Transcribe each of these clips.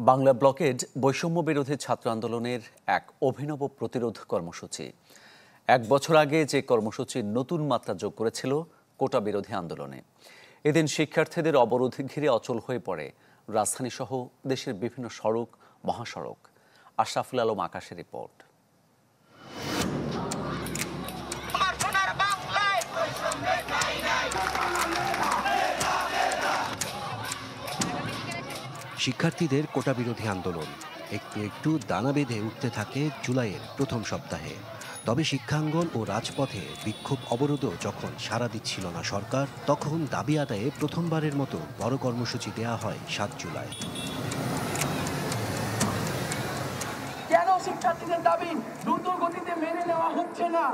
Bangla blocked বৈষম্য বিরোধী ছাত্র আন্দোলনের এক অভিনব প্রতিরোধ কর্মসূচি। এক বছর আগে যে কর্মসূচি নতুন মাত্রা যোগ করেছিল কোটা বিরোধী আন্দোলনে, এদিন শিক্ষার্থীদের অবরোধ ঘিরে অচল হয়ে পড়ে রাজধানী সহ দেশের বিভিন্ন সড়ক মহাসড়ক। আশরাফুল আলম আকাশের রিপোর্ট। শিক্ষার্থীদের কোটা বিরোধী আন্দোলন একটু একটু দানা বেঁধে উঠতে থাকে জুলাইয়ের প্রথম সপ্তাহে। তবে শিক্ষাঙ্গন ও রাজপথে বিক্ষোভ অবরোধও যখন সাড়া দিচ্ছিল না সরকার, তখন দাবি আদায়ে প্রথমবারের মতো বড় কর্মসূচি দেয়া হয় ৭ জুলাই। কেন শিক্ষার্থীদের দাবি দ্রুত গতিতে মেনে নেওয়া হচ্ছে না?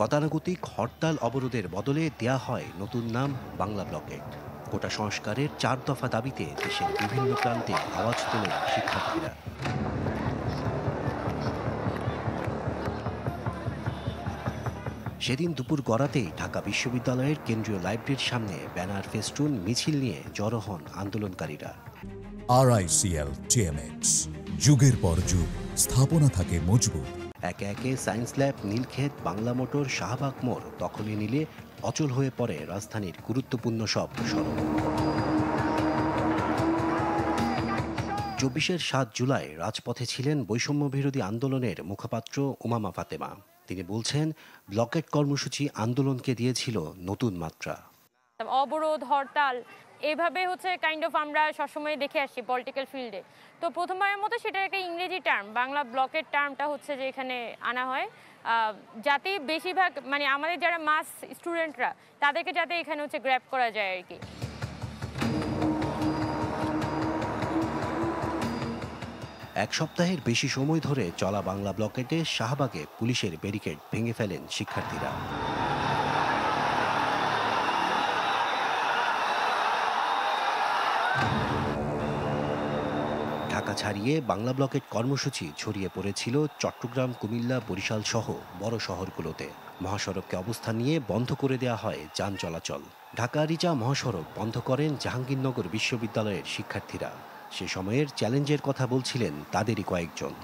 গতানুগতিক হরতাল অবরোধের বদলে দেয়া হয় নতুন নাম বাংলা ব্লকেড। কোটা সংস্কারের ৪ দফা দাবিতে দেশের বিভিন্ন প্রান্তে আওয়াজ তোলেন শিক্ষার্থীরা। সেদিন দুপুর গড়াতেই ঢাকা বিশ্ববিদ্যালয়ের কেন্দ্রীয় লাইব্রেরির সামনে ব্যানার, ফেস্টুন, মিছিল নিয়ে জড়ো হন আন্দোলনকারীরা। RICL TMX, যুগের পর যুগ স্থাপনা থাকে মজবুত। একে একে science lab, Nilkhet, Bangla motor, Shahbag মোড় দখলে নিলে অচল হয়ে পড়ে রাজধানীর গুরুত্বপূর্ণ সব সড়ক। ২৪-এর ৭ জুলাই রাজপথে ছিলেন বৈষম্য বিরোধী আন্দোলনের মুখপাত্র উমামা ফাতেমা। তিনি বলছেন, ব্লকেড কর্মসূচি আন্দোলনকে দিয়েছিল নতুন মাত্রা। অবরোধ, হরতাল এভাবে কাইন্ড অফ আমরা সবসময় দেখে আসছি পলিটিক্যাল ফিল্ডে। তো প্রথমবারের মতো সেটা একটা ইংরেজি টার্ম, বাংলা ব্লকের টার্মটা যে এখানে আনা হয়, যাতে বেশিরভাগ আমাদের যারা মাস স্টুডেন্টরা তাদেরকে যাতে এখানে গ্র্যাব করা যায় আর কি। এক সপ্তাহের বেশি সময় ধরে চলা বাংলা ব্লকেটে শাহবাগে পুলিশের ব্যারিকেড ভেঙে ফেলেন শিক্ষার্থীরা। ঢাকা ছাড়িয়ে বাংলা ব্লকেট কর্মসূচি ছড়িয়ে পড়েছিল চট্টগ্রাম, কুমিল্লা, বরিশাল সহ বড় শহরগুলোতে। মহাসড়ককে অবস্থান নিয়ে বন্ধ করে দেওয়া হয় যান চলাচল। ঢাকা রিচা মহাসড়ক বন্ধ করেন জাহাঙ্গীরনগর বিশ্ববিদ্যালয়ের শিক্ষার্থীরা। সে সময়ের চ্যালেঞ্জের কথা বলছিলেন তাদেরই কয়েকজন।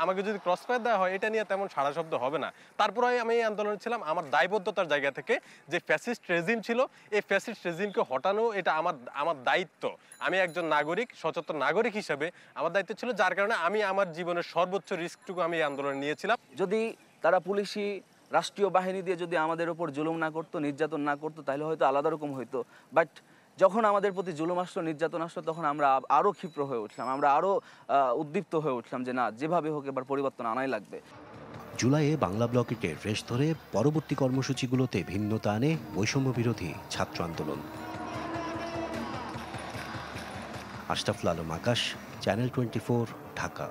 আমাকে যদি ক্রস ফায়ার দেওয়া হয়, এটা নিয়ে তেমন সাড়া শব্দ হবে না। তারপরে আমি এই আন্দোলনে ছিলাম আমার দায়বদ্ধতার জায়গা থেকে। যে ফ্যাসিস্ট রেজিম ছিল, এই ফ্যাসিস্ট রেজিমকে হটানো এটা আমার দায়িত্ব। আমি একজন নাগরিক, সচেতন নাগরিক হিসেবে আমার দায়িত্ব ছিল, যার কারণে আমি আমার জীবনের সর্বোচ্চ রিস্কটুকু আমি এই আন্দোলনে নিয়েছিলাম। যদি তারা পুলিশি রাষ্ট্রীয় বাহিনী দিয়ে যদি আমাদের উপর জুলুম না করতো, নির্যাতন না করতো, তাহলে হয়তো আলাদা রকম হইতো। বাট যখন আমাদের প্রতি জুলুম আসলো, নির্যাতন আসলো, তখন আমরা আরও ক্ষিপ্র হয়ে উঠলাম, আমরা আরও উদ্দীপ্ত হয়ে উঠলাম যে না, যেভাবে হোক এবার পরিবর্তন আনাই লাগবে। জুলাইয়ে বাংলা ব্লকেটের রেশ ধরে পরবর্তী কর্মসূচিগুলোতে ভিন্নতা আনে বৈষম্য বিরোধী ছাত্র আন্দোলন। আশরাফুল আলম আকাশ, চ্যানেল 24, ঢাকা।